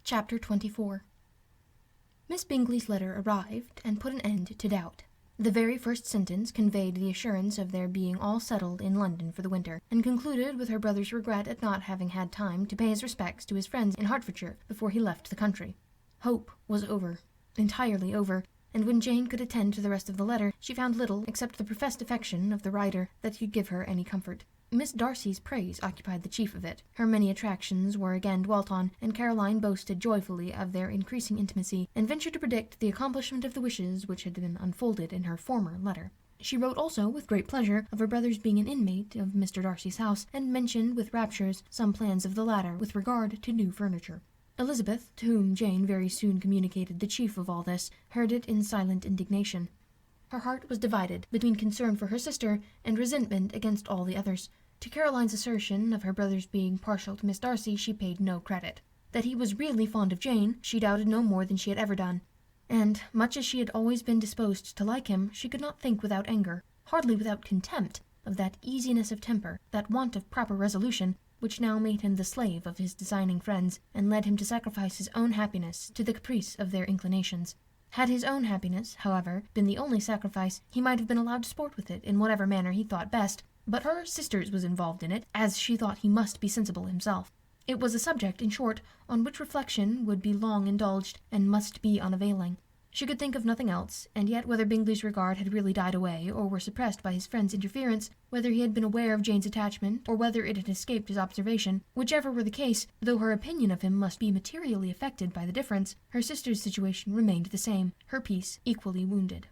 Chapter 24. Miss Bingley's letter arrived, and put an end to doubt. The very first sentence conveyed the assurance of their being all settled in London for the winter, and concluded with her brother's regret at not having had time to pay his respects to his friends in Hertfordshire before he left the country. Hope was over, entirely over, and when Jane could attend to the rest of the letter, she found little except the professed affection of the writer that could give her any comfort. Miss Darcy's praise occupied the chief of it. Her many attractions were again dwelt on, and Caroline boasted joyfully of their increasing intimacy, and ventured to predict the accomplishment of the wishes which had been unfolded in her former letter. She wrote also with great pleasure of her brother's being an inmate of Mr. Darcy's house, and mentioned with raptures some plans of the latter with regard to new furniture. Elizabeth, to whom Jane very soon communicated the chief of all this, heard it in silent indignation. Her heart was divided between concern for her sister and resentment against all the others. To Caroline's assertion of her brother's being partial to Miss Darcy she paid no credit. That he was really fond of Jane she doubted no more than she had ever done, and, much as she had always been disposed to like him, she could not think without anger, hardly without contempt, of that easiness of temper, that want of proper resolution, which now made him the slave of his designing friends, and led him to sacrifice his own happiness to the caprice of their inclinations. Had his own happiness, however, been the only sacrifice, he might have been allowed to sport with it in whatever manner he thought best, but her sister's was involved in it, as she thought he must be sensible himself. It was a subject, in short, on which reflection would be long indulged, and must be unavailing. She could think of nothing else, and yet whether Bingley's regard had really died away, or were suppressed by his friend's interference, whether he had been aware of Jane's attachment, or whether it had escaped his observation, whichever were the case, though her opinion of him must be materially affected by the difference, her sister's situation remained the same, her peace equally wounded.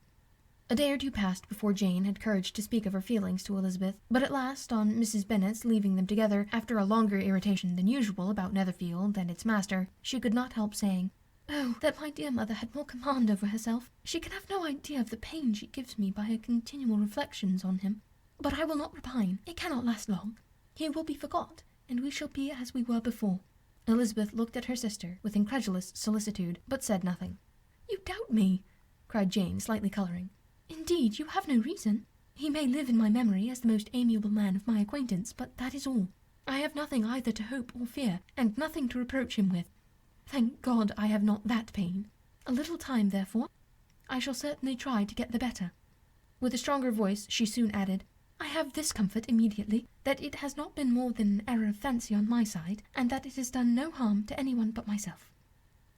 A day or two passed before Jane had courage to speak of her feelings to Elizabeth, but at last, on Mrs. Bennet's leaving them together, after a longer irritation than usual about Netherfield and its master, she could not help saying, "Oh, that my dear mother had more command over herself! She can have no idea of the pain she gives me by her continual reflections on him. But I will not repine. It cannot last long. He will be forgot, and we shall be as we were before." Elizabeth looked at her sister with incredulous solicitude, but said nothing. "You doubt me!" cried Jane, slightly colouring. "Indeed, you have no reason. He may live in my memory as the most amiable man of my acquaintance, but that is all. I have nothing either to hope or fear, and nothing to reproach him with. Thank God I have not that pain. A little time, therefore. I shall certainly try to get the better." With a stronger voice she soon added, "I have this comfort immediately, that it has not been more than an error of fancy on my side, and that it has done no harm to anyone but myself."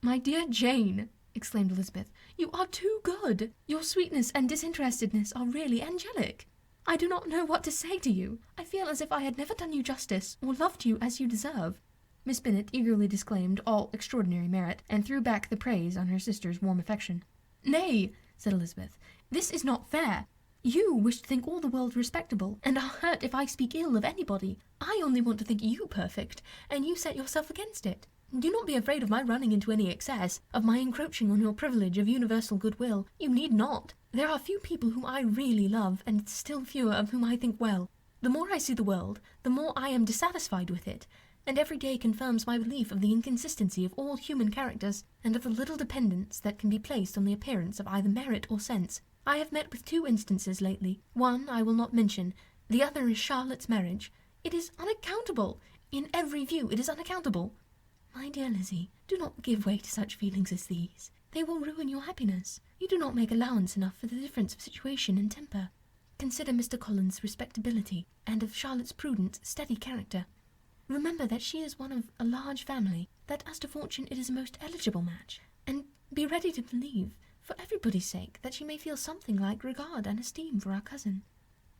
"My dear Jane!" exclaimed Elizabeth, "you are too good. Your sweetness and disinterestedness are really angelic. I do not know what to say to you. I feel as if I had never done you justice, or loved you as you deserve." Miss Bennet eagerly disclaimed all extraordinary merit, and threw back the praise on her sister's warm affection. "Nay," said Elizabeth, "this is not fair. You wish to think all the world respectable, and are hurt if I speak ill of anybody. I only want to think you perfect, and you set yourself against it. Do not be afraid of my running into any excess, of my encroaching on your privilege of universal goodwill. You need not. There are few people whom I really love, and still fewer of whom I think well. The more I see the world, the more I am dissatisfied with it, and every day confirms my belief of the inconsistency of all human characters, and of the little dependence that can be placed on the appearance of either merit or sense. I have met with 2 instances lately. One I will not mention, the other is Charlotte's marriage. It is unaccountable. In every view it is unaccountable. My dear Lizzie, do not give way to such feelings as these. They will ruin your happiness. You do not make allowance enough for the difference of situation and temper. Consider Mr. Collins's respectability, and of Charlotte's prudent, steady character. Remember that she is one of a large family, that as to fortune it is a most eligible match, and be ready to believe, for everybody's sake, that she may feel something like regard and esteem for our cousin."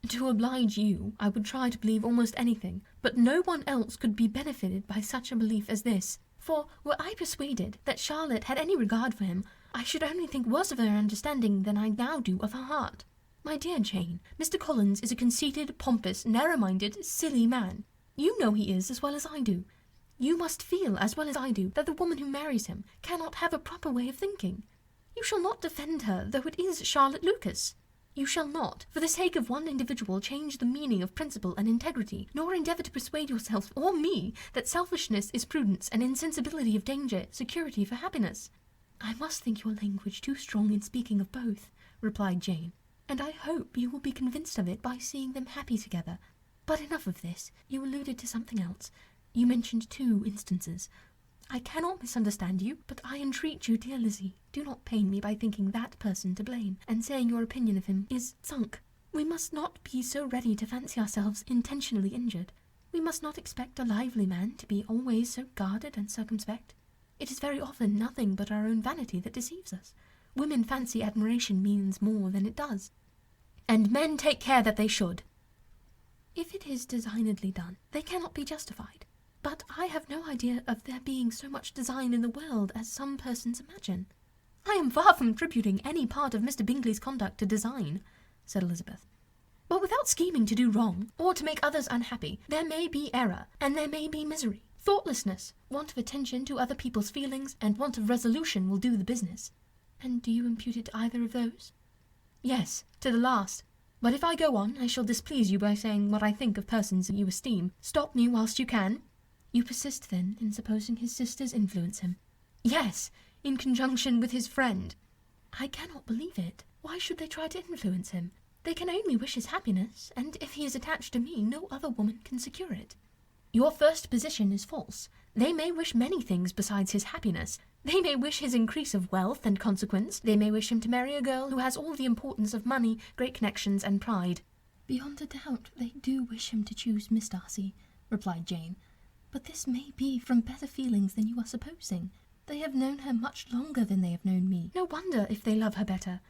"To oblige you, I would try to believe almost anything, but no one else could be benefited by such a belief as this. For, were I persuaded that Charlotte had any regard for him, I should only think worse of her understanding than I now do of her heart. My dear Jane, Mr. Collins is a conceited, pompous, narrow-minded, silly man. You know he is as well as I do. You must feel as well as I do that the woman who marries him cannot have a proper way of thinking. You shall not defend her, though it is Charlotte Lucas. You shall not, for the sake of one individual, change the meaning of principle and integrity, nor endeavour to persuade yourself or me that selfishness is prudence and insensibility of danger security for happiness." "I must think your language too strong in speaking of both," replied Jane, "and I hope you will be convinced of it by seeing them happy together. But enough of this. You alluded to something else. You mentioned 2 instances. I cannot misunderstand you, but I entreat you, dear Lizzie, do not pain me by thinking that person to blame, and saying your opinion of him is sunk. We must not be so ready to fancy ourselves intentionally injured. We must not expect a lively man to be always so guarded and circumspect. It is very often nothing but our own vanity that deceives us. Women fancy admiration means more than it does. And men take care that they should. If it is designedly done, they cannot be justified. But I have no idea of there being so much design in the world as some persons imagine. I am far from attributing any part of Mr. Bingley's conduct to design, said Elizabeth. But without scheming to do wrong, or to make others unhappy, there may be error, and there may be misery. Thoughtlessness, want of attention to other people's feelings, and want of resolution will do the business. And do you impute it to either of those? Yes, to the last. But if I go on, I shall displease you by saying what I think of persons you esteem. Stop me whilst you can. You persist, then, in supposing his sisters influence him? Yes, in conjunction with his friend. I cannot believe it. Why should they try to influence him? They can only wish his happiness, and if he is attached to me, no other woman can secure it. Your first position is false. They may wish many things besides his happiness. They may wish his increase of wealth and consequence. They may wish him to marry a girl who has all the importance of money, great connections, and pride. Beyond a doubt, they do wish him to choose Miss Darcy, replied Jane. But this may be from better feelings than you are supposing. They have known her much longer than they have known me. No wonder if they love her better.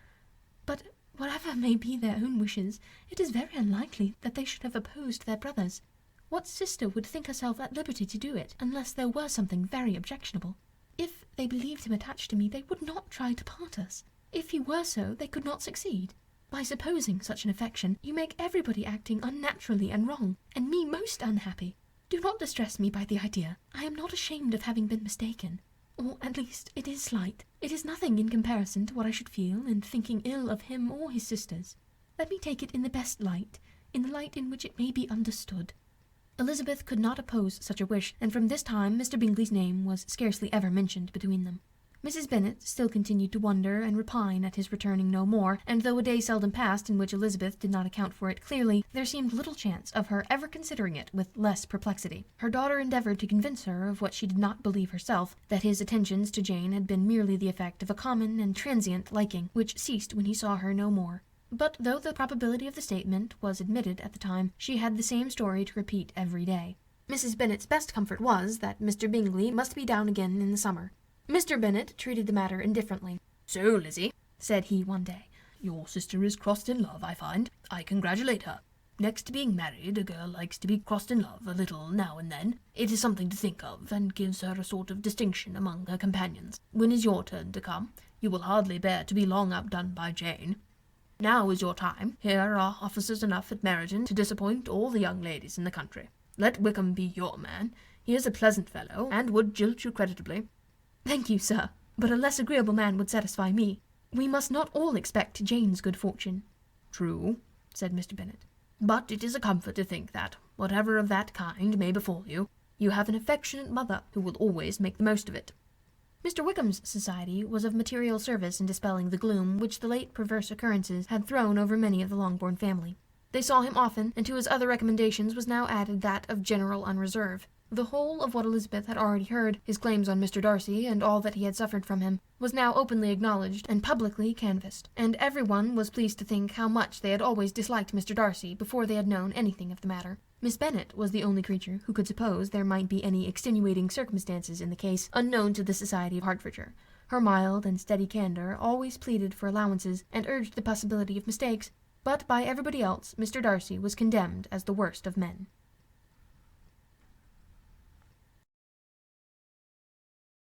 But whatever may be their own wishes, it is very unlikely that they should have opposed their brothers. What sister would think herself at liberty to do it, unless there were something very objectionable? If they believed him attached to me, they would not try to part us. If he were so, they could not succeed. By supposing such an affection, you make everybody acting unnaturally and wrong, and me most unhappy. Do not distress me by the idea. I am not ashamed of having been mistaken. Or, at least, it is slight. It is nothing in comparison to what I should feel in thinking ill of him or his sisters. Let me take it in the best light, in the light in which it may be understood. Elizabeth could not oppose such a wish, and from this time Mr. Bingley's name was scarcely ever mentioned between them. Mrs. Bennet still continued to wonder and repine at his returning no more, and though a day seldom passed in which Elizabeth did not account for it clearly, there seemed little chance of her ever considering it with less perplexity. Her daughter endeavoured to convince her of what she did not believe herself, that his attentions to Jane had been merely the effect of a common and transient liking, which ceased when he saw her no more. But though the probability of the statement was admitted at the time, she had the same story to repeat every day. Mrs. Bennet's best comfort was that Mr. Bingley must be down again in the summer. Mr. Bennet treated the matter indifferently. "So, Lizzie," said he one day, "your sister is crossed in love, I find. I congratulate her. Next to being married, a girl likes to be crossed in love a little now and then. It is something to think of, and gives her a sort of distinction among her companions. When is your turn to come? You will hardly bear to be long outdone by Jane. Now is your time. Here are officers enough at Meryton to disappoint all the young ladies in the country. Let Wickham be your man. He is a pleasant fellow, and would jilt you creditably." "Thank you, sir, but a less agreeable man would satisfy me. We must not all expect Jane's good fortune." "True," said Mr. Bennet, "but it is a comfort to think that, whatever of that kind may befall you, you have an affectionate mother who will always make the most of it." Mr. Wickham's society was of material service in dispelling the gloom which the late perverse occurrences had thrown over many of the Longbourn family. They saw him often, and to his other recommendations was now added that of general unreserve. The whole of what Elizabeth had already heard, his claims on Mr. Darcy, and all that he had suffered from him, was now openly acknowledged and publicly canvassed, and every one was pleased to think how much they had always disliked Mr. Darcy before they had known anything of the matter. Miss Bennet was the only creature who could suppose there might be any extenuating circumstances in the case unknown to the society of Hertfordshire. Her mild and steady candour always pleaded for allowances and urged the possibility of mistakes, but by everybody else Mr. Darcy was condemned as the worst of men.